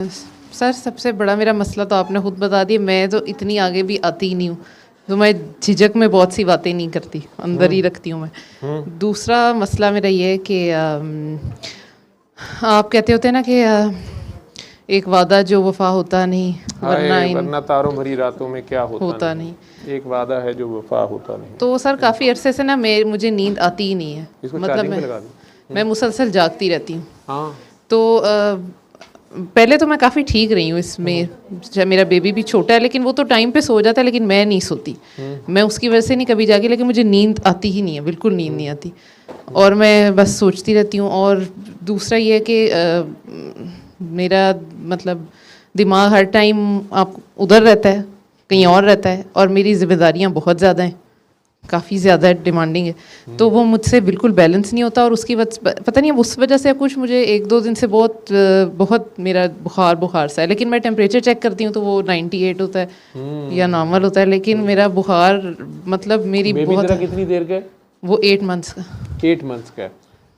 Sir सबसे बड़ा मेरा मसला तो आपने खुद बता दिया, मैं तो इतनी आगे भी आती ही नहीं हूँ, तो मैं झिझक में बहुत सी बातें नहीं करती, अंदर ही रखती हूँ मैं। दूसरा मसला मेरा ये है कि आप कहते होते हैं ना कि एक वादा जो वफा होता नहीं, वरना तारों भरी रातों में क्या होता नहीं। एक वादा है जो वफा होता नहीं। तो सर काफ़ी अरसे से ना मुझे नींद आती ही नहीं है, इसको मतलब चार्जिंग पे लगा दो। मैं मुसलसल जागती रहती हूँ। हाँ, तो पहले तो मैं काफ़ी ठीक रही हूँ इसमें, जब मेरा बेबी भी छोटा है, लेकिन वो तो टाइम पे सो जाता है, लेकिन मैं नहीं सोती। मैं उसकी वजह से नहीं कभी जागी, लेकिन मुझे नींद आती ही नहीं है, बिल्कुल नींद नहीं आती, और मैं बस सोचती रहती हूँ। और दूसरा ये है कि मेरा मतलब दिमाग हर टाइम आप उधर रहता है, कहीं और रहता है, और मेरी जिम्मेदारियाँ बहुत ज़्यादा हैं, काफ़ी ज़्यादा डिमांडिंग है, तो वो मुझसे बिल्कुल बैलेंस नहीं होता। और उसकी पता नहीं उस वजह से कुछ मुझे 1-2 दिन से बहुत मेरा बुखार सा है, लेकिन मैं टेम्परेचर चेक करती हूँ तो वो 98 होता है या नॉर्मल होता है, लेकिन मेरा बुखार मतलब मेरी बेबी बहुत तेरा कितनी देर का है? वो 8 मंथ्स का। 8 मंथ्स का है,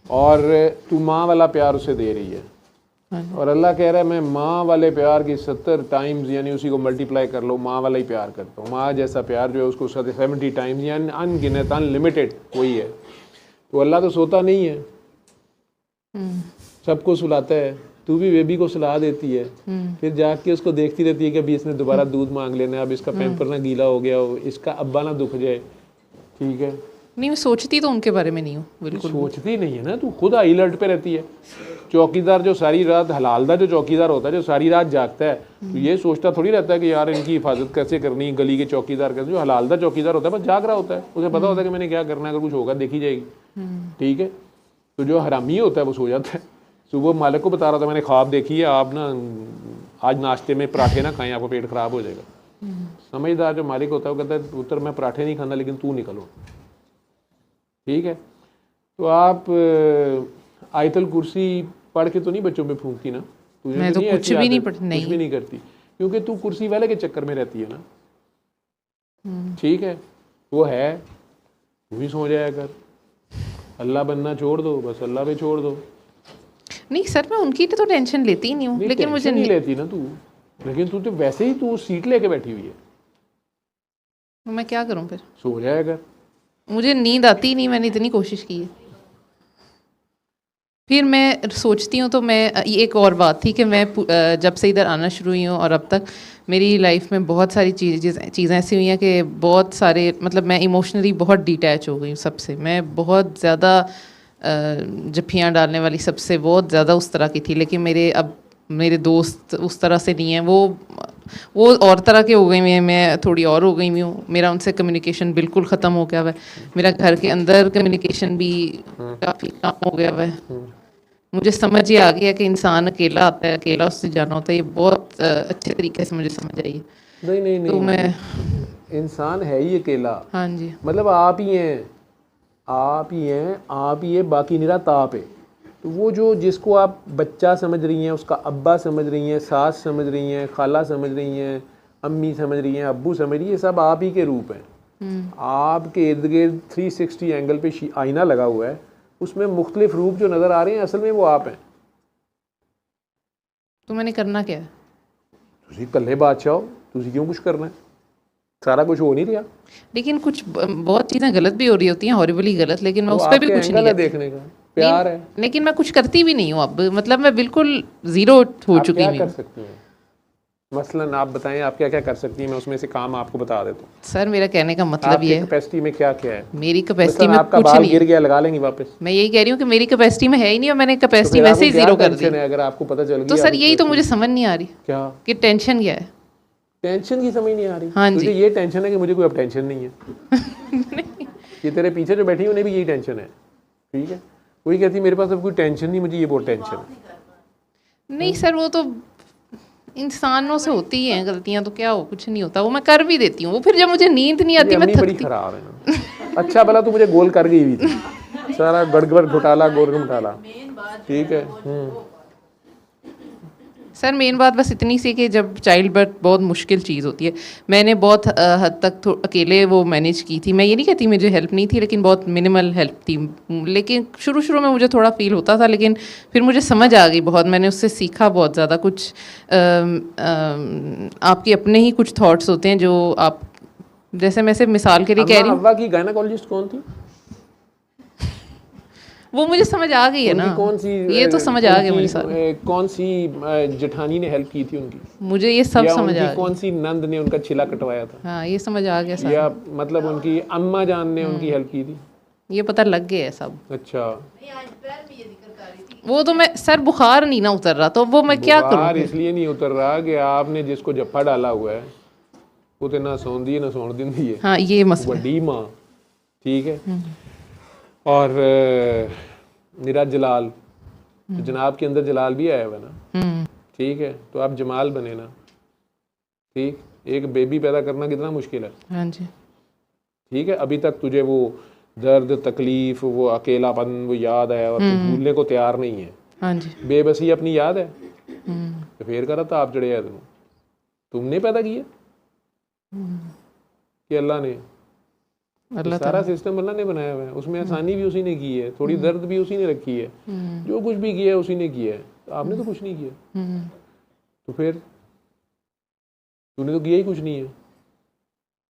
और तू माँ वाला प्यार उसे दे रही है, और अल्लाह कह रहा है मैं माँ वाले प्यार की 70 टाइम्स यानी उसी को मल्टीप्लाई कर लो, माँ वाला ही प्यार करता हूँ। माँ जैसा प्यार जो है उसको 70 टाइम्स यानी अनगिनत अनलिमिटेड वही है। तो अल्लाह तो सोता नहीं है, सबको सुलाता है, तू भी बेबी को सुला देती है, फिर जाग के उसको देखती रहती है कि अभी इसने दोबारा दूध मांग लेना है, अब इसका पैम्पर ना गीला हो गया हो, इसका अब्बा ना दुख जाए। ठीक है, नहीं मैं सोचती तो उनके बारे में नहीं हूँ बिल्कुल। सोचती नहीं है ना तू, खुद अलर्ट पे रहती है। चौकीदार जो सारी रात हलालदा जो चौकीदार होता है, जो सारी रात जागता है, तो ये सोचता थोड़ी रहता है कि यार इनकी हिफाजत कैसे करनी, गली के चौकीदार कैसे। जो हलालदा चौकीदार होता है बस जाग रहा होता है, उसे पता होता है कि मैंने क्या करना है, अगर कुछ होगा देखी जाएगी। ठीक है, तो जो हरामी होता है वो सो जाता है। सुबह मालिक को बता रहा था मैंने ख्वाब देखी है, आप ना आज नाश्ते में पराठे ना खाएं, आपका पेट खराब हो जाएगा। समझदार जो मालिक होता है वो कहता है पुत्र मैं पराठे नहीं खाना, लेकिन तू निकलो। ठीक है, तो आप आयतल कुर्सी पढ़ के तो नहीं बच्चों पे फूंकती ना? तुझे मैं तो कुछ भी नहीं कुछ भी नहीं करती, क्योंकि तू कुर्सी वाले के चक्कर में रहती है ना। ठीक है, वो है, तू भी सो जाया कर, अल्लाह बनना छोड़ दो, बस अल्लाह पे छोड़ दो। नहीं सर मैं उनकी तो टेंशन लेती ही नहीं हूँ, लेकिन मुझे नहीं लेती ना तू, लेकिन तू तो वैसे ही तू सीट लेके बैठी हुई है। मैं क्या करूँ फिर? सो जाया कर। मुझे नींद आती ही नहीं, मैंने इतनी कोशिश की है। फिर मैं सोचती हूँ तो मैं एक और बात थी कि मैं जब से इधर आना शुरू हुई हूँ और अब तक मेरी लाइफ में बहुत सारी चीज़ें ऐसी हुई हैं कि बहुत सारे मतलब मैं इमोशनली बहुत डिटैच हो गई हूँ सबसे। मैं बहुत ज़्यादा जफ्फियाँ डालने वाली सबसे बहुत ज़्यादा उस तरह की थी, लेकिन मेरे दोस्त उस तरह से नहीं हैं, वो और तरह के हो गए हैं, मैं थोड़ी और हो गई हूँ। मेरा उनसे कम्युनिकेशन बिल्कुल ख़त्म हो गया हुआ है, मेरा घर के अंदर कम्युनिकेशन भी काफ़ी कम हो गया हुआ है। मुझे समझ ये आ गया कि इंसान अकेला आता है, अकेला उससे जाना होता है, ये बहुत अच्छे तरीके से मुझे समझ आई है। नहीं तो मैं इंसान है ही अकेला। हाँ जी, मतलब आप ही हैं, आप ही है, बाकी निरा ताप है। तो वो जो जिसको आप बच्चा समझ रही हैं, उसका अब्बा समझ रही हैं, सास समझ रही हैं, खाला समझ रही हैं, अम्मी समझ रही हैं, अब्बू समझ रही हैं, सब आप ही के रूप हैं। आपके इर्द गिर्द 360 एंगल पे आईना लगा हुआ है, उसमें मुख्तलिफ रूप जो नज़र आ रहे हैं असल में वो आप हैं। तो मैंने करना क्या है? तुसी कल्ले बादशाह हो, तुसी क्यों कुछ करना है, सारा कुछ हो नहीं रहा। लेकिन कुछ बहुत चीज़ें गलत भी हो रही होती हैं, हॉरिबली गलत, लेकिन मैं उस पर भी कुछ नहीं करती। देखने का प्यार है, लेकिन मैं कुछ करती भी नहीं हूँ अब, मतलब मैं बिल्कुल ज़ीरो हो चुकी हूँ। कर सकती हैं मसलन आप बताएं आप क्या क्या कर सकती हैं, मैं उसमें से काम आपको बता देता हूँ। सर मेरा कहने का मतलब ये है, कैपेसिटी में क्या क्या है? मेरी कैपेसिटी में आपका कुछ बाल नहीं गिर गया, लगा लेंगी वापस। मैं यही कह रही हूँ कि मेरी कैपेसिटी में है ही नहीं, और मैंने कैपेसिटी वैसे ही ज़ीरो कर दी। अगर आपको पता चल गया तो सर यही तो मुझे समझ नहीं आ रही क्या कि टेंशन क्या है। टेंशन की समझ नहीं आ रही। हाँ जी, तुझे ये टेंशन है कि मुझे कोई अब टेंशन नहीं है। ये तेरे पीछे जो बैठी है उन्हें भी यही टेंशन है। ठीक है, वही कहती मेरे पास अब कोई टेंशन नहीं, मुझे ये बहुत टेंशन है। नहीं सर वो तो इंसानों से होती ही हैं गलतियां, तो क्या हो, कुछ नहीं होता, वो मैं कर भी देती हूँ। वो फिर जब मुझे नींद नहीं आती मैं बड़ी खराब है ना। अच्छा भला तू मुझे गोल कर गई हुई थी, सारा गड़गड़ घोटाला गोरगम घोटाला। ठीक है, सर मेन बात बस इतनी सी कि जब चाइल्ड बर्थ बहुत मुश्किल चीज़ होती है, मैंने बहुत हद तक तो अकेले वो मैनेज की थी। मैं ये नहीं कहती मुझे हेल्प नहीं थी, लेकिन बहुत मिनिमल हेल्प थी। लेकिन शुरू में मुझे थोड़ा फील होता था, लेकिन फिर मुझे समझ आ गई बहुत, मैंने उससे सीखा बहुत ज़्यादा कुछ। आपके अपने ही कुछ थॉट्स होते हैं जो आप, जैसे मैं सिर्फ मिसाल के लिए कह रही हूँ, अव्वा की गायनेकोलॉजिस्ट कौन थी? वो मुझे समझ आ गई है ना। कौन सी ये तो समझ आ गया मुझे सर। कौन सी जेठानी ने हेल्प की थी उनकी? मुझे ये सब या समझ आ उनकी गया। कौन सी नंद ने उनका छिला कटवाया था? हाँ ये समझ आ गया सर। या मतलब उनकी अम्मा जान ने उनकी हेल्प की थी? ये पता लग गया है सब। अच्छा, वो तो मैं सर बुखार नहीं ना उतर रहा, तो वो मैं क्या करूँ बुखार फिर? इसलिए नहीं उतर रहा कि आपने जिसको जफ्फा डाला हुआ है वो तो ना सौंदी है ना सौन दिंदी है, हाँ ये मसला है। वड्डी माँ, ठीक है। और निरा जलाल, तो जनाब के अंदर जलाल भी आया हुआ है ना, ठीक है। तो आप जमाल बने ना, ठीक। एक बेबी पैदा करना कितना मुश्किल है, हाँ जी। ठीक है। अभी तक तुझे वो दर्द तकलीफ वो अकेलापन वो याद है और तू भूलने को तैयार नहीं है, हाँ जी। बेबसी अपनी याद है, तो फिर करा था आप जड़े तुमने पैदा किया कि अल्लाह ने? अल्लाह सारा सिस्टम अल्लाह ने बनाया हुआ है, उसमें आसानी भी उसी ने की है, थोड़ी दर्द भी उसी ने रखी है, जो कुछ भी किया है उसी ने किया है, तो आपने तो कुछ नहीं किया। तो फिर तूने तो किया ही कुछ नहीं है,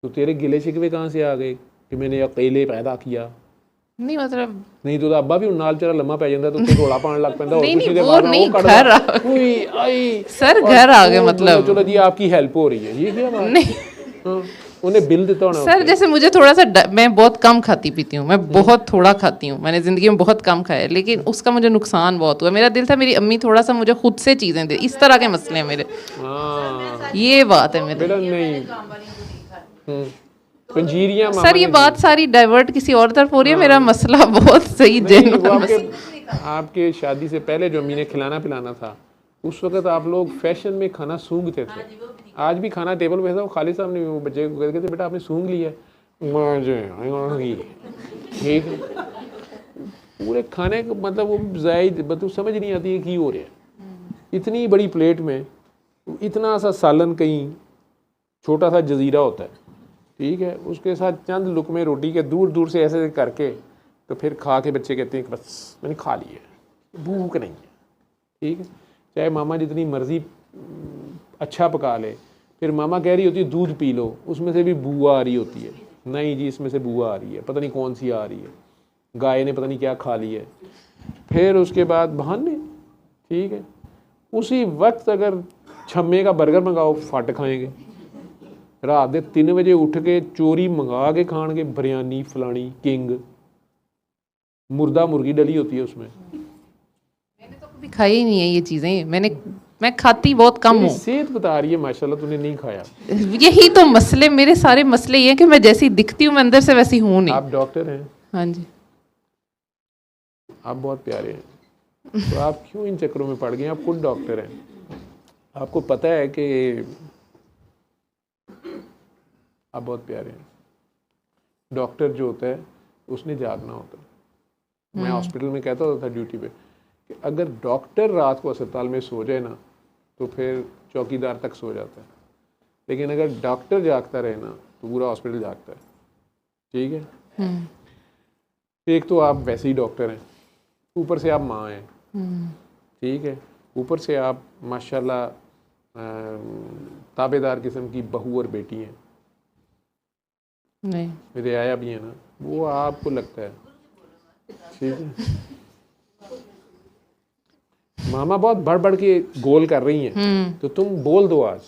तो तेरे गिले शिकवे कहाँ से आ गए कि मैंने अकेले पैदा किया? नहीं मतलब नहीं तो अब्बा भी नाल चरा लम्मा पै जाता तो रोला पाने लग पैंदा। नहीं वो नहीं, घर आ सर, घर आ गए मतलब। चलो जी आपकी हेल्प हो रही है, ये क्या बात? नहीं उन्हें बिल देता होना सर, जैसे मुझे थोड़ा सा मैं बहुत कम खाती पीती हूँ, मैं बहुत थोड़ा खाती हूँ, मैंने ज़िंदगी में बहुत कम खाया, लेकिन उसका मुझे नुकसान बहुत हुआ। मेरा दिल था मेरी अम्मी थोड़ा सा मुझे खुद से चीज़ें दे, इस तरह के मसले हैं मेरे। ये बात है मेरे। नहीं पंजीरियां सर ये बात सारी डाइवर्ट किसी और तरफ हो रही है, मेरा मसला बहुत सही जेन्युइन। आपके शादी से पहले जो अम्मी ने खिलाना पिलाना था, उस वक्त आप लोग फैशन में खाना सूंघते थे। आज भी खाना टेबल पे था, वो खालिद साहब ने वो बच्चे को कहते थे बेटा आपने सूंघ लिया, ठीक है। पूरे खाने का मतलब वो जायद मतलब समझ नहीं आती है कि हो रहा है। इतनी बड़ी प्लेट में इतना सा सालन, कहीं छोटा सा जजीरा होता है, ठीक है, उसके साथ चंद लुकमे रोटी के दूर दूर से ऐसे करके, तो फिर खा के बच्चे कहते हैं कि बस मैंने खा लिया, भूख नहीं है, ठीक है। चाहे मामा जितनी मर्जी अच्छा पका ले, फिर मामा कह रही होती है दूध पी लो, उसमें से भी बुआ आ रही होती है, नहीं जी इसमें से बुआ आ रही है, पता नहीं कौन सी आ रही है, गाय ने पता नहीं क्या खा ली है। फिर उसके बाद बहाने, ठीक है। उसी वक्त अगर छम्मे का बर्गर मंगाओ फट खाएंगे, रात के 3 बजे उठ के चोरी मंगा के खाएंगे बिरयानी फलानी किंग, मुर्दा मुर्गी डली होती है उसमें। मैंने तो कभी खाई ही नहीं है ये चीज़ें, मैं खाती बहुत कम हूँ। सेहत बता रही है माशाल्लाह तूने नहीं खाया। यही तो मसले, मेरे सारे मसले ये हैं कि मैं जैसी दिखती हूँ मैं अंदर से वैसी हूँ नहीं। आप डॉक्टर हैं? हाँ जी। आप बहुत प्यारे हैं, तो आप क्यों इन चक्करों में पड़ गए? आप खुद डॉक्टर हैं, आपको पता है कि आप बहुत प्यारे हैं। डॉक्टर जो होता है उसने जागना होता है। मैं हॉस्पिटल में कहता होता था ड्यूटी पे कि अगर डॉक्टर रात को अस्पताल में सो जाए ना तो फिर चौकीदार तक सो जाता है, लेकिन अगर डॉक्टर जागता रहे ना तो पूरा हॉस्पिटल जागता है, ठीक है। एक तो आप वैसे ही डॉक्टर हैं, ऊपर से आप माँ हैं, ठीक है, ऊपर से आप माशाल्लाह ताबेदार किस्म की बहू और बेटी हैं। नहीं मेरे आया भी है ना, वो आपको लगता है, ठीक है। मामा बहुत बढ़ बढ़ के गोल कर रही हैं, तो तुम बोल दो आज।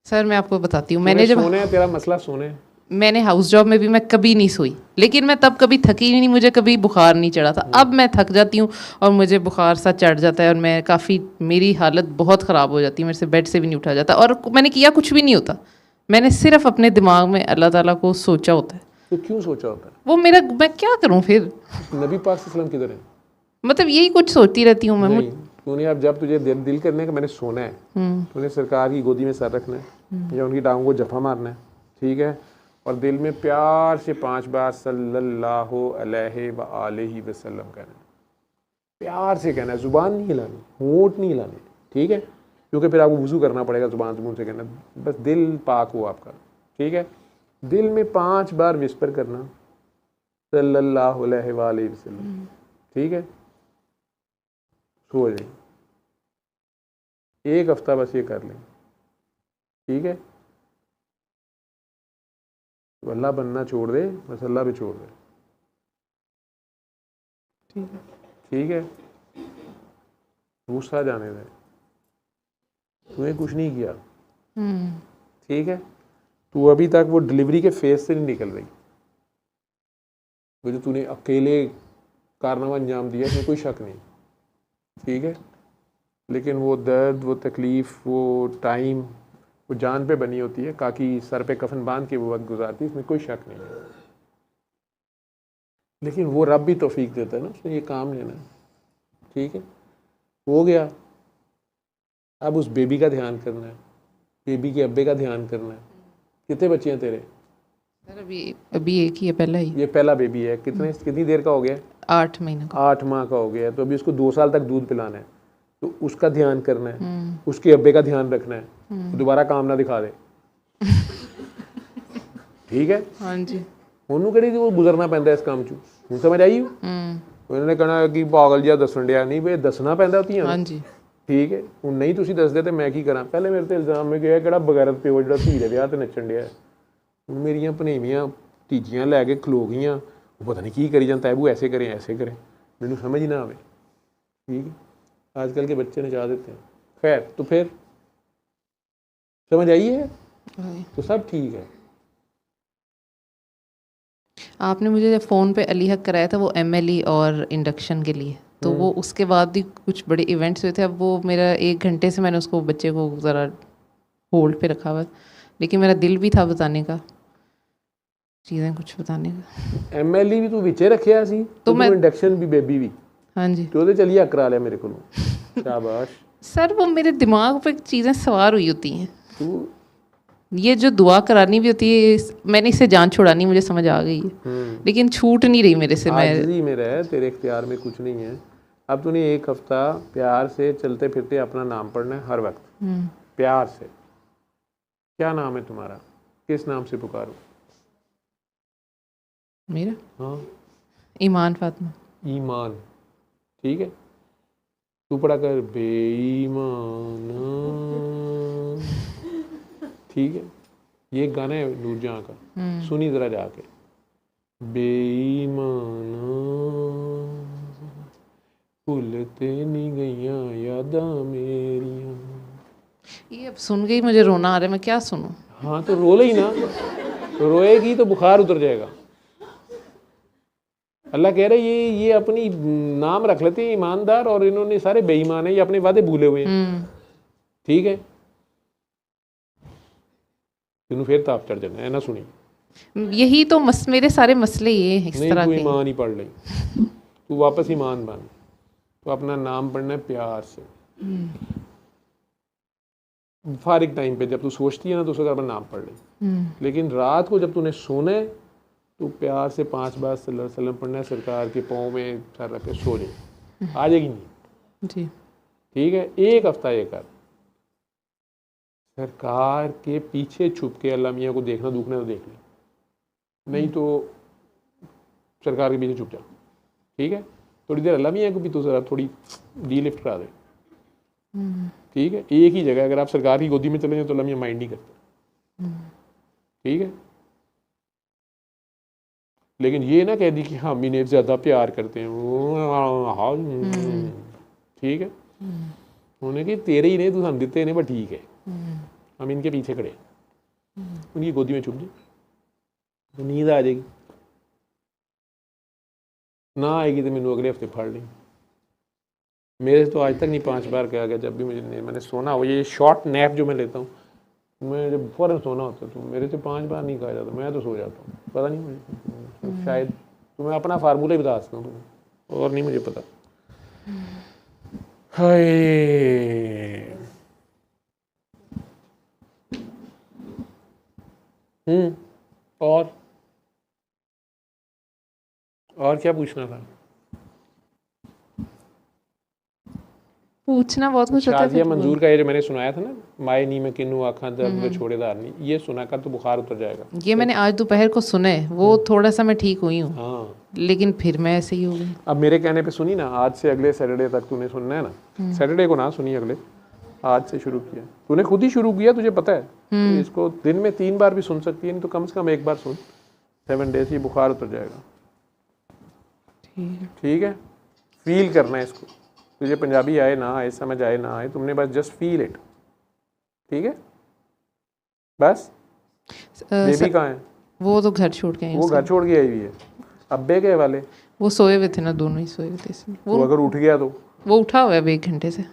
सर मैं आपको बताती हूँ, मैंने जब सोने है, तेरा मसला सोने है। मैंने हाउस जॉब में भी मैं कभी नहीं सोई, लेकिन मैं तब कभी थकी नहीं, मुझे कभी बुखार नहीं चढ़ा था। अब मैं थक जाती हूँ और मुझे बुखार सा चढ़ जाता है और मैं काफ़ी, मेरी हालत बहुत ख़राब हो जाती है, मेरे से बेड से भी नहीं उठा जाता, और मैंने किया कुछ भी नहीं होता, मैंने सिर्फ अपने दिमाग में अल्लाह ताला को सोचा होता है। तो क्यों सोचा होता है? वो मेरा, मैं क्या करूँ फिर? नबी पाक सल्लल्लाहु किधर है? मतलब यही कुछ सोचती रहती हूँ मैं। तूने अब जब तुझे दिल करने का मैंने सोना है, तूने सरकार की गोदी में सर रखना है या उनकी टांगों को जफा मारना है, ठीक है, और दिल में प्यार से 5 बार सल्लल्लाहु अलैहि वसल्लम कहना है, प्यार से कहना है, जुबान नहीं हिलानी, होंठ नहीं हिलाने, ठीक है, क्योंकि फिर आपको वुज़ू करना पड़ेगा, ज़ुबान से कहना, बस दिल पाक हो आपका, ठीक है। दिल में 5 बार विस्पर करना सल्लल्लाहु अलैहि वसल्लम, ठीक है, सो जाए। 1 हफ्ता बस ये कर लें, ठीक है। तो अल्लाह बनना छोड़ दे, बस अल्लाह पे छोड़ दे, ठीक है। गुस्सा जाने दे, तुम्हें कुछ नहीं किया, ठीक है। तू अभी तक वो डिलीवरी के फेज से नहीं निकल रही, वो जो तूने अकेले कारनामा अंजाम दिया इसमें कोई शक नहीं, ठीक है। लेकिन वो दर्द, वो तकलीफ़, वो टाइम, वो जान पे बनी होती है। काकी सर पे कफन बांध के वो वक्त गुजारती है, इसमें कोई शक नहीं है। लेकिन वो रब भी तौफीक देता है ना, उसने ये काम लेना है, ठीक है। हो गया, अब उस बेबी का ध्यान करना है, बेबी के अब्बे का ध्यान करना है। कितने बच्चे हैं तेरे? सर अभी एक ही है, पहला ही। ये पहला बेबी है। कितनी देर का हो गया? 8 महीने का। 8 माह का हो गया। तो अभी उसको 2 साल तक दूध पिलाना है, तो उसका ध्यान करना है, उसके अब्बे का ध्यान रखना है, तो दोबारा काम ना दिखा दे, ठीक है। हाँ जी। ਉਹਨੂੰ ਕਿਹੜੀ वो गुजरना पैंदा इस काम चू, ਹੁਣ समझ आई हो? उन्होंने कहना कि पागल जिहा दसन डिया, नहीं भाई दसना पैंदा ਧੀਆਂ हाँ जी। ठीक है। ਹੁਣ नहीं ਤੁਸੀਂ ਦੱਸਦੇ ਤੇ ਮੈਂ ਕੀ ਕਰਾਂ? ਪਹਿਲੇ ਮੇਰੇ ਤੇ ਇਲਜ਼ਾਮ ਹੈ ਕਿ ਇਹ ਕਿਹੜਾ ਬਗੈਰਤ ਪਿਓ ਜਿਹੜਾ ਧੀ ਦੇ ਵਿਆਹ ਤੇ ਨੱਚਣ ਡਿਆ। ਹੁਣ ਮੇਰੀਆਂ ਭਣੇਵੀਆਂ ਤੀਜੀਆਂ ਲੈ ਕੇ ਖਲੋ ਗਈਆਂ, ਉਹ ਪਤਾ ਨਹੀਂ ਕੀ ਕਰੀ ਜਾਂ तैबू ऐसे करें ऐसे करें, ਮੈਨੂੰ समझ ही ना आवे, ठीक है। आजकल के बच्चे नचा देते हैं। खैर, तो फिर समझ आई है, तो सब ठीक है। आपने मुझे जब फ़ोन पे अली हक कराया था वो MLE और इंडक्शन के लिए, तो वो उसके बाद भी कुछ बड़े इवेंट्स हुए थे। अब वो मेरा 1 घंटे से मैंने उसको बच्चे को ज़रा होल्ड पे रखा हुआ, लेकिन मेरा दिल भी था बताने का, चीज़ें कुछ बताने का। MLE भी तू विचे रखिया सी, तो मैं इंडक्शन भी बेबी भी, हाँ जी, तो ਉਹਦੇ चलिए करा लिया मेरे को। शाबाश सर। वो मेरे दिमाग पे चीज़ें सवार हुई होती हैं। तू ये जो दुआ करानी भी होती है, मैंने इससे जान छुड़ानी, मुझे समझ आ गई है, लेकिन छूट नहीं रही मेरे से। आजिज़ी में रह, तेरे इख्तियार में कुछ नहीं है। अब तूने 1 हफ्ता प्यार से चलते फिरते अपना नाम पढ़ना है हर वक्त, प्यार से। क्या नाम है तुम्हारा? किस नाम से पुकारो? मेरा? हाँ, ईमान फातिमा। ईमान, ठीक है। तू पढ़ा कर बेईमान, ठीक है। ये एक गाना है नूरजहां का, सुनी जरा जाके। बेईमान भुलते नहीं गईयां यादां मेरियां। ये अब सुन के ही मुझे रोना आ रहा है, मैं क्या सुनूं? हाँ तो रो ले ही ना, तो रोएगी तो बुखार उतर जाएगा। अल्लाह कह रहा है ये अपनी नाम रख लेते हैं ईमानदार, और इन्होंने सारे बेईमान हैं, ये अपने वादे भूले हुए हैं, ठीक है। तेनू फिर ताप चढ़ जाना है ना, सुनी। यही तो मेरे सारे मसले ये हैं इस नहीं, तरह तू के। ईमान ही पढ़ ले, तू वापस ईमान बन। तो अपना नाम पढ़ना है प्यार से। फारिग टाइम पे जब तू सोचती है ना, तो उसका अपना नाम पढ़ ले। लेकिन रात को जब तूने सोना है, तो प्यार से 5 बार सल्लल्लाहु अलैहि वसल्लम पढ़ना है, सरकार के पाँव में सर रख के सो जाए, आ जाएगी नहीं जी, ठीक है। 1 हफ्ता ये कर, सरकार के पीछे छुप के अल्लाह मियाँ को देखना दुखना तो देख ले, नहीं तो सरकार के पीछे छुप जा, ठीक है। थोड़ी देर अल्लाह मियाँ को भी तो ज़रा थोड़ी डीलिफ्ट करा दे, ठीक है। एक ही जगह अगर आप सरकार की गोदी में चले जाए तो अल्लाह मियाँ माइंड नहीं करते, ठीक है। लेकिन ये ना कह दी कि हम इन्हें ज़्यादा प्यार करते हैं, ठीक है। उन्होंने कि तेरे ही नहीं तू हम देते नहीं, बट ठीक है, हम इनके पीछे खड़े, उनकी गोदी में छुप जाए तो नींद आ जाएगी, ना आएगी तो मैंने अगले हफ्ते फाड़ लेंगे। मेरे से तो आज तक नहीं 5 बार कहा गया, जब भी मैंने सोना हो, ये शॉर्ट नैप जो मैं लेता हूँ, मैं जब फ़ौरन सोना होता है तो मेरे से 5 बार नहीं कहा जाता, मैं तो सो जाता हूँ। पता नहीं मुझे, शायद तो मैं अपना फार्मूला ही बता सकता हूँ तुम्हें, और नहीं मुझे पता। हाय और क्या पूछना था? पूछना बहुत कुछ होता है। शाजिया मंजूर का ये जो मैंने सुनाया था ना, माए नी में किन्नू आखा दर्द में छोड़ेदार नहीं, ये सुना कर तो बुखार उतर जाएगा। ये मैंने आज दोपहर को सुना है, वो थोड़ा सा मैं ठीक हुई हूँ, हाँ, लेकिन फिर मैं ऐसे ही हो गई। अब मेरे कहने पे सुनी ना, आज से अगले सैटरडे तक तूने सुनना है ना, सैटरडे को ना सुनी, अगले आज से शुरू किया तूने, खुद ही शुरू किया, तुझे पता है। तो इसको दिन में 3 बार भी सुन सकती है, नहीं तो कम से कम 1 बार सुन, 7 डेज ये बुखार उतर जाएगा। ठीक है, फील करना है इसको, तुझे पंजाबी आए ना आए, समझ आए ना आए, तुमने बस जस्ट फील इट। ठीक है, बस। बेबी कहाँ है? वो तो घर छोड़ के आई, वो घर छोड़ के आई हुई है। अब्बे के वाले वो सोए हुए थे ना, दोनों ही सोए हुए थे इसमें। वो अगर उठ गया तो वो उठा हुआ है अब 1 घंटे से।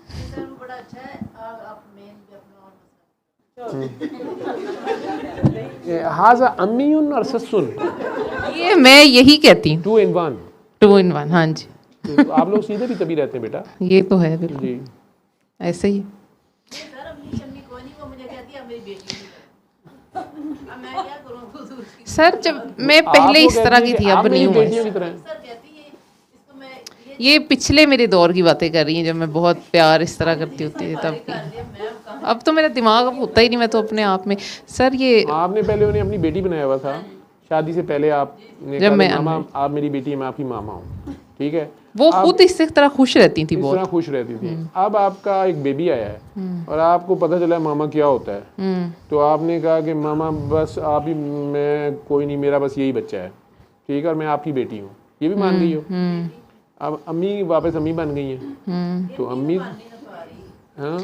हाजा अम्मी और ससुन, ये मैं यही कहती हूँ, 2 in 1। 2 in 1। हाँ जी, तो आप लोग सीधे भी तभी रहते हैं बेटा। ये तो है बिल्कुल जी, ऐसे ही। सर जब मैं पहले इस तरह की थी, अब नहीं हूँ। ये पिछले मेरे दौर की बातें कर रही हैं, जब मैं बहुत प्यार इस तरह करती होती थी तब की। अब तो मेरा दिमाग अब होता ही नहीं, मैं तो अपने आप में। सर ये आपने पहले उन्हें अपनी बेटी बनाया हुआ था, शादी से पहले आपने जब कहा मैं मामा आप मेरी बेटी है, मैं आपकी मामा हूँ। ठीक है, वो खुद इस तरह खुश रहती थी इस बहुत। तरह खुश रहती थी। अब आपका एक बेबी आया है और आपको पता चला है मामा क्या होता है, तो आपने कहा कि मामा बस आप ही, मैं कोई नहीं, मेरा बस यही बच्चा है। ठीक है, और मैं आपकी बेटी हूँ, ये भी मान गई हो। अब अम्मी वापस अम्मी बन गई हैं, तो अम्मी हाँ।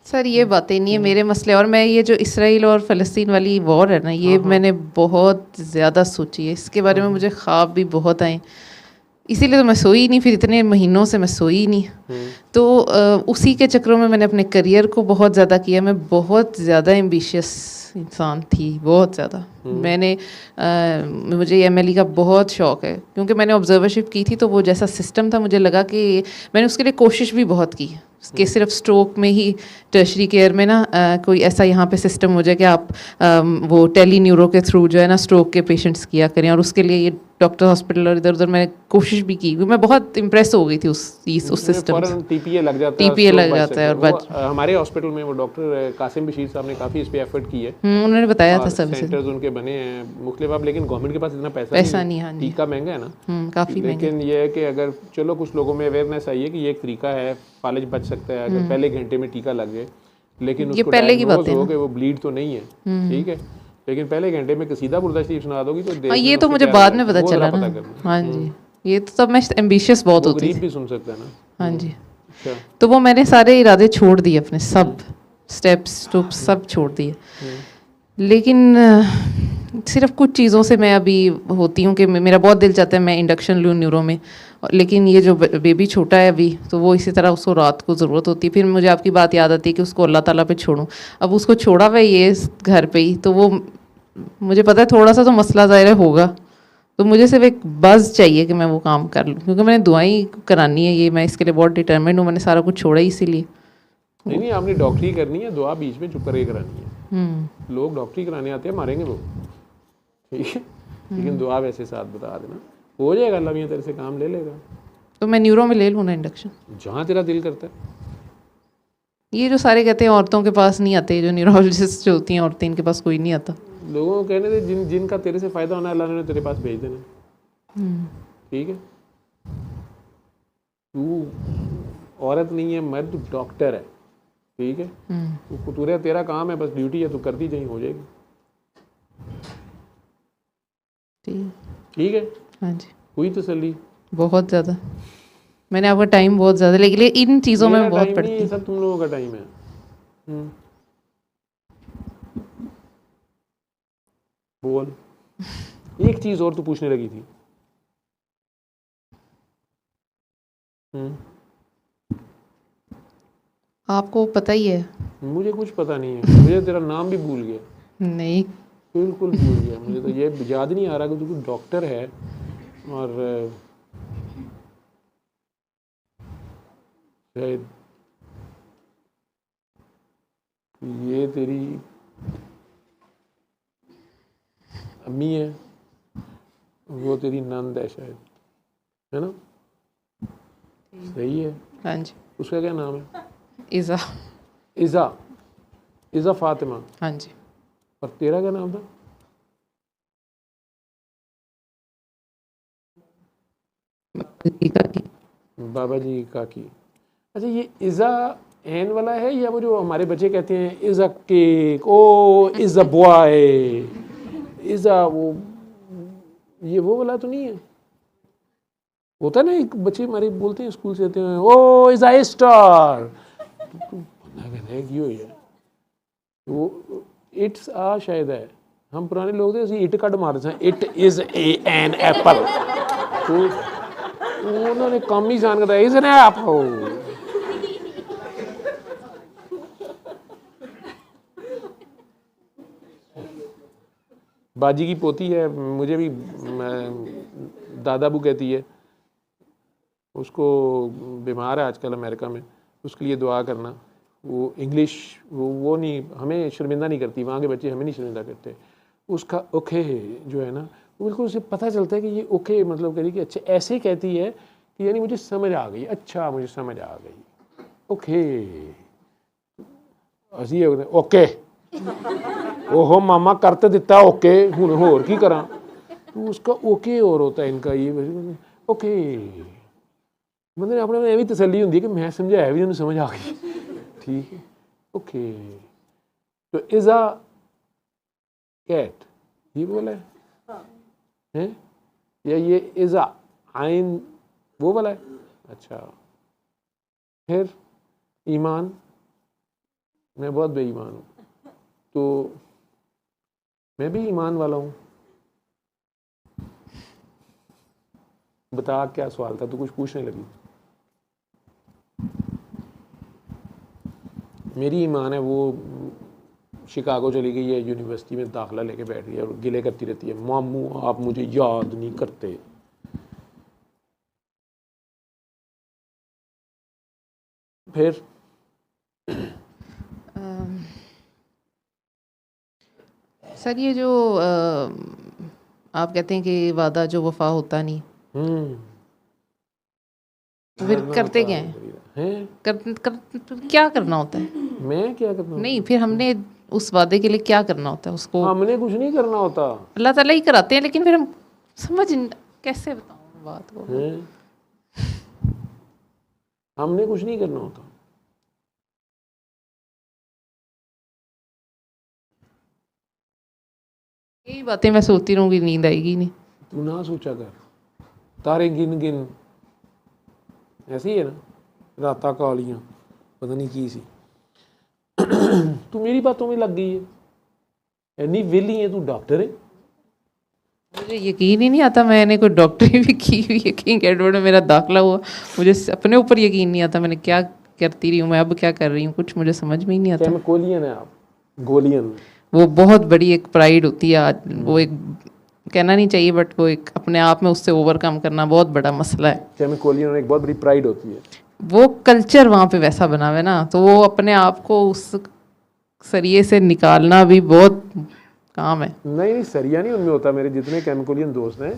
सर ये बातें नहीं है मेरे मसले। और मैं ये जो इसराइल और फ़लस्तीन वाली वॉर है ना, ये मैंने बहुत ज़्यादा सोची है, इसके बारे में मुझे ख्वाब भी बहुत आए, इसीलिए तो मैं सोई नहीं, फिर इतने महीनों से मैं सोई नहीं। तो उसी के चक्रों में मैंने अपने करियर को बहुत ज़्यादा किया। मैं बहुत ज़्यादा एम्बिशियस इंसान थी, बहुत ज़्यादा। मैंने मुझे MLE का बहुत शौक़ है, क्योंकि मैंने ऑब्जर्वरशिप की थी, तो वो जैसा सिस्टम था, मुझे लगा कि मैंने उसके लिए कोशिश भी बहुत की कि सिर्फ स्ट्रोक में ही, टर्शरी केयर में ना कोई ऐसा यहाँ पे सिस्टम हो जाए कि आप वो टेली न्यूरो के थ्रू जो है ना स्ट्रोक के पेशेंट्स किया करें। और उसके लिए ये डॉक्टर हॉस्पिटल और इधर उधर मैं कोशिश भी की, मैं बहुत इम्प्रेस हो गई थी उस सिस्टम से। TPA लग जाता है, TPA लग जाता है। और हमारे हॉस्पिटल में वो डॉक्टर कासिम बशीर साहब ने काफ़ी इस पे एफर्ट की है। उन्होंने बताया था सब सेंटर्स उनके बने हैं मुख्तलिफ। अब लेकिन गवर्नमेंट के पास इतना पैसा नहीं है, टीका महंगा है ना, काफ़ी। लेकिन ये है कि अगर चलो कुछ लोगों में अवेयरनेस आई है कि ये एक तरीका है, फालिज बच सकता है अगर पहले घंटे में टीका लग जाए। लेकिन उसको पहले की बात है हो कि वो ब्लीड तो नहीं है, ठीक है, लेकिन पहले घंटे में कसीदा बुर्दा शरीफ सुना दोगी तो ये तो मुझे बाद में पता चला ना। हाँ जी, ये तो तब मैं एम्बिशियस बहुत होती थी। गरीब भी सुन सकता है ना। हाँ जी, तो वो मैंने सारे इरादे छोड़ दिए अपने, सब स्टेप्स सब छोड़ दिए। लेकिन सिर्फ कुछ चीज़ों से मैं अभी होती हूँ कि मेरा बहुत दिल चाहता है मैं इंडक्शन लूँ न्यूरो में, लेकिन ये जो बेबी छोटा है अभी, तो वो इसी तरह उसको रात को ज़रूरत होती है। फिर मुझे आपकी बात याद आती है कि उसको अल्लाह ताला पे छोड़ूं। अब उसको छोड़ा हुआ ये घर पे ही, तो वो मुझे पता है थोड़ा सा तो मसला ज़ाहिर होगा, तो मुझे सिर्फ एक बज़ चाहिए कि मैं वो काम कर लूँ, क्योंकि मैंने दुआई करानी है, ये मैं इसके लिए बहुत डिटर्मिन्ड हूँ। मैंने सारा कुछ छोड़ा ही इसीलिए। नहीं, आपने डॉक्टरी करनी है, दुआ बीच में चुप करके करानी है। लोग डॉक्टरी कराने आते हैं, मारेंगे वो, ठीक है, लेकिन दुआ वैसे साथ बता देना, हो जाएगा, अल्लाह मियां तेरे से काम ले लेगा। तो मैं न्यूरो में ले लूँ ना इंडक्शन, जहाँ तेरा दिल करता है। ये जो सारे कहते हैं औरतों के पास नहीं आते, जो न्यूरोलॉजिस्ट जो होती हैं औरतें, इनके पास कोई नहीं आता। लोगों को कहने दे जिनका तेरे से फ़ायदा होना अल्लाह ने तेरे पास भेज देना, ठीक है। तू औरत नहीं है, मर्द, डॉक्टर है, ठीक है। तेरा काम है, बस ड्यूटी है, तू करती जाए, हो जाएगी, ठीक है। हाँ जी, हुई तसल्ली? बहुत ज़्यादा। मैंने आपका टाइम बहुत ज़्यादा, लेकिन इन चीज़ों में बहुत पड़ती है। सब तुम लोगों का टाइम है। बोल, एक चीज़ और तू पूछने लगी थी। आपको पता ही है। मुझे कुछ पता नहीं है, मुझे तेरा नाम भी भूल गया। नहीं, बिल्कुल भूल गया, मुझे तो ये याद नहीं आ रहा कि तू डॉक्टर है और शायद ये तेरी अम्मी है, वो तेरी नंद है शायद, है ना? सही है। हाँ जी। उसका क्या नाम है? इज़ा। इज़ा फातिमा। हाँ जी। और तेरा क्या नाम था? बाबा जी काकी। अच्छा, ये इज़ा एन वाला है या वो जो हमारे बच्चे कहते हैं is a cake, oh is a boy, is a वो, ये वो वाला तो नहीं है? होता है ना, एक बच्चे हमारे बोलते हैं स्कूल से आते हैं, ओ इज़ अ स्टार, वो इट्स आ शायद है। हम पुराने लोग थे, इट कट मारते हैं, इट इज़ एन एप्पल, तो उन्होंने कम ही सान करता इज़ एन एप्पल। बाजी की पोती है, मुझे भी दादाबू कहती है, उसको बीमार है आजकल अमेरिका में, उसके लिए दुआ करना। वो इंग्लिश वो नहीं, हमें शर्मिंदा नहीं करती, वहाँ के बच्चे हमें नहीं शर्मिंदा करते। उसका ओके जो है ना, वो बिल्कुल उसे पता चलता है कि ये ओके मतलब कह रही कि अच्छा, ऐसे कहती है कि यानी मुझे समझ आ गई, अच्छा मुझे समझ आ गई, ओके। ਅਸੀਂ ओके, ओहो मामा करते दिता ओके, हुण होर की करा। तो उसका ओके और होता है इनका ये ओके, मतलब अपने में भी तसल्ली होती है कि मैं समझाया भी उन्हें समझ आ गई, ठीक है, ओके। तो इज़ अ कैट, ये बोला है या ये इज़ अ आइन वो वाला है? अच्छा, फिर ईमान, मैं बहुत बेईमान हूँ, तो मैं भी ईमान वाला हूँ। बता क्या सवाल था, तू कुछ पूछने लगी। मेरी ईमान है वो शिकागो चली गई है, यूनिवर्सिटी में दाखिला लेके बैठ गई है और गिले करती रहती है, मामू आप मुझे याद नहीं करते। फिर सर ये जो आप कहते हैं कि वादा जो वफा होता नहीं, फिर करते क्या हैं? क्या करना होता है? मैं क्या करना नहीं, फिर हमने उस वादे के लिए क्या करना होता है उसको? हमने कुछ नहीं करना होता, अल्लाह ताला ही कराते हैं, लेकिन फिर हम कैसे बताऊं बात को? हमने कुछ नहीं करना होता। यही बातें मैं सोचती रहूंगी, नींद आएगी नहीं। तू ना सोचा कर, तारे गिन गिन, ऐसे ही है ना, रातां कालियां, पता नहीं की सी। तू मेरी बातों में लग गई है, इन्नी वेली है, तू डॉक्टर है। मुझे यकीन ही नहीं आता, मैंने कोई डॉक्टरी भी की हुई है, किंग एडवर्ड में मेरा दाखिला हुआ, मुझे अपने ऊपर यकीन नहीं आता मैंने क्या करती रही हूँ, मैं अब क्या कर रही हूँ, कुछ मुझे समझ में ही नहीं आता। केमिकोलियन है आप, गोलियन। वो बहुत बड़ी एक प्राइड होती है आज, वो एक कहना नहीं चाहिए, बट वो एक अपने आप में उससे ओवरकम करना बहुत बड़ा मसला है। केमिकोलियन एक बहुत बड़ी प्राइड होती है। वो कल्चर वहाँ पे वैसा बना हुआ है ना, तो वो अपने आप को उस सरिये से निकालना भी बहुत काम है। नहीं, सरिया नहीं उनमें होता। मेरे जितने केमिकोलियन दोस्त हैं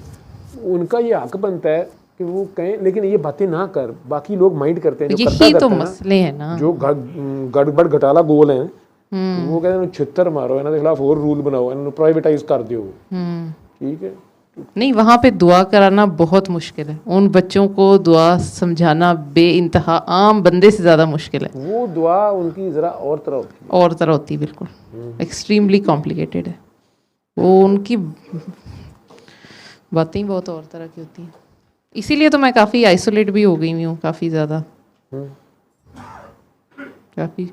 उनका ये हक बनता है कि वो कहें, लेकिन ये बातें ना कर, बाकी लोग माइंड करते हैं, जो यही करता तो है मसले हैं ना, जो गड़बड़ घटाला गोल हैं, वो कहते हैं छितर मारो, इन्होंने खिलाफ और रूल बनाओ, इन्होंने प्राइवेटाइज कर दो, ठीक है। नहीं, वहाँ पे दुआ कराना बहुत मुश्किल है, उन बच्चों को दुआ समझाना बे इंतहा आम बंदे से ज़्यादा मुश्किल है। वो दुआ उनकी ज़रा और तरह होती है, और तरह होती है, बिल्कुल एक्सट्रीमली कॉम्प्लिकेटेड है, वो उनकी बातें ही बहुत और तरह की होती हैं। इसीलिए तो मैं काफ़ी आइसोलेट भी हो गई हूँ, काफ़ी ज़्यादा, काफ़ी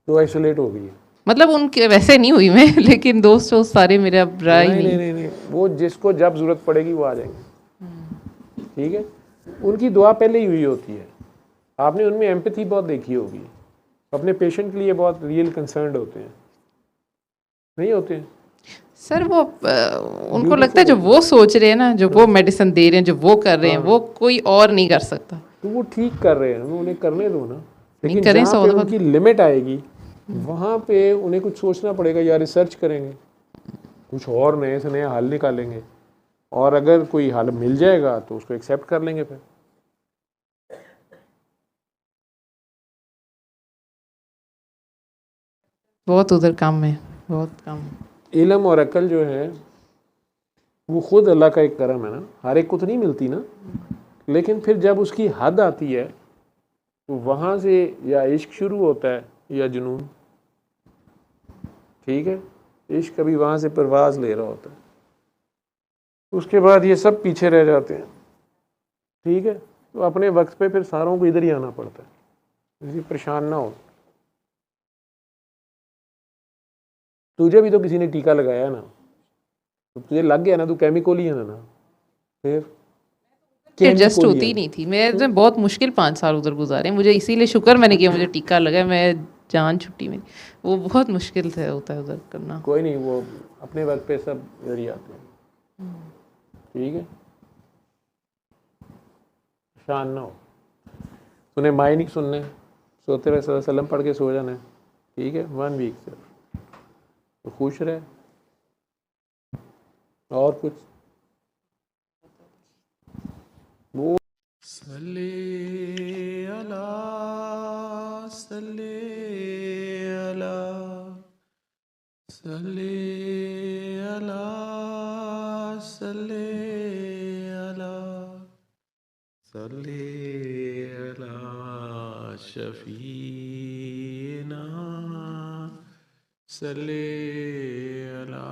तो आइसोलेट हो गई है। मतलब उनके वैसे नहीं हुई मैं, लेकिन दोस्त वोस्त सारे मेरे अब रहा ही नहीं, वो जिसको जब जरूरत पड़ेगी वो आ जाएंगे, ठीक है। उनकी दुआ पहले ही हुई होती है, आपने उनमें एम्पैथी बहुत देखी होगी, अपने पेशेंट के लिए बहुत रियल कंसर्न्ड होते हैं, नहीं होते हैं सर? वो उनको लगता है जो वो सोच रहे हैं ना, जो वो मेडिसिन दे रहे हैं, जो वो कर रहे हैं, वो कोई और नहीं कर सकता। तो वो ठीक कर रहे हैं, उन्हें करने दो ना, लेकिन करें जहाँ पे उनकी लिमिट आएगी वहाँ पे उन्हें कुछ सोचना पड़ेगा, या रिसर्च करेंगे, कुछ और नए से नया हल निकालेंगे, और अगर कोई हल मिल जाएगा तो उसको एक्सेप्ट कर लेंगे फिर। बहुत उधर कम है, बहुत कम। इल्म और अकल जो है वो खुद अल्लाह का एक करम है ना, हर एक को तो नहीं मिलती ना, लेकिन फिर जब उसकी हद आती है तो वहाँ से या इश्क शुरू होता है या जुनून। ठीक है, इश्क कभी वहाँ से परवाज़ ले रहा होता है, उसके बाद ये सब पीछे रह जाते हैं। ठीक है, तो अपने वक्त पे फिर सारों को इधर ही आना पड़ता है, इसलिए परेशान ना हो। तुझे भी तो किसी ने टीका लगाया ना, तो तुझे लग गया ना, तू केमिकल ही है ना, फिर एडजस्ट केमिकल ही होती है ही नहीं थी। मैं बहुत मुश्किल 5 साल उधर गुजारे मुझे, इसीलिए शुक्र मैंने किया मुझे टीका लगा, मैं जान छुट्टी मेरी। वो बहुत मुश्किल से होता है उधर करना। कोई नहीं, वो अपने वक्त पे सब इधर ही आते हैं। ठीक है, परेशान ना हो। तूने माई नहीं सुनने, सोते हुए सल्लल्लाहु अलैहि वसल्लम पढ़ के सो जाना है। ठीक है, 1 वीक से तो खुश रहे। और कुछ वो सल्ले अला सल्ले अला सल्ले अला सल्ले अला सल्ले अला शफीना सल्ले अला